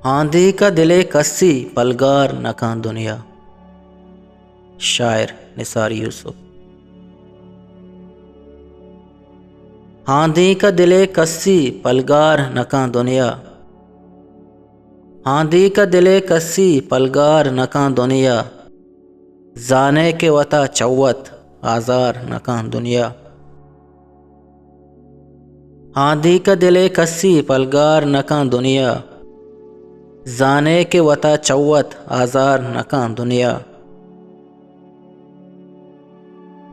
आंधी का दिले कस्सी पलगार नकां दुनिया। शायर निसार यूसुफ। आंधी का दिले कस्सी पलगार नकां दुनिया। आंधी का दिले कस्सी पलगार नकां दुनिया। जाने के वता चौवत आजार नकां दुनिया। आंधी का दिले कस्सी पलगार नकां दुनिया। जाने के वता चौवत आजार नकां दुनिया।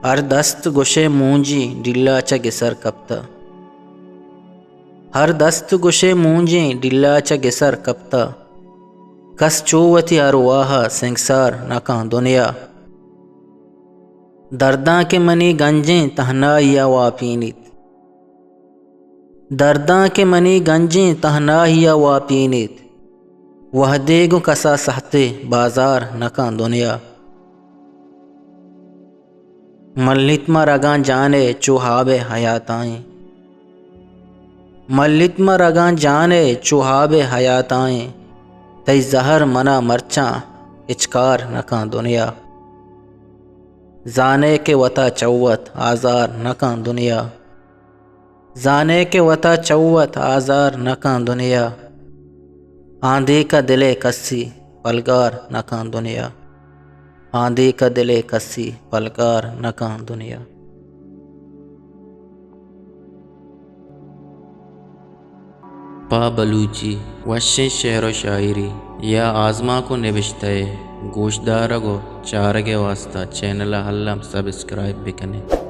हर दस्त गुशे मूंजी डिल्ला च गिसर कप्ता। हर दस्त गुशे मूंजी डिल्ला च गिसर कप्ता। कस चूवती अरवाह सिंगसार नकां दुनिया। दर्दां के मनी गंजें तहनाइया वापीनित। दर्दां के मनी गंजें तहनाइया वापीनित। वह देगु कसा सहते बाजार नकां दुनिया। मल्लित्मा रगां जाने चुहाबे हयाताएं। मल्लित्मा रगां जाने चुहाबे हयाताएं। तई जहर मना मरचां इचकार नकां दुनिया। जाने के वता चौवत आजार नकां दुनिया। जाने के वता चौवत आजार नकां दुनिया। आंधी का दिले कस्सी पलगार नकां दुनिया। आंधी का दिले कस्सी पलगार नकां दुनिया। पा बलूची वश्य शेर व शायरी या आज़मा को निविश्ते गोशदार गो चारगे वास्ता चैनल हल्लम सब्सक्राइब बिकने।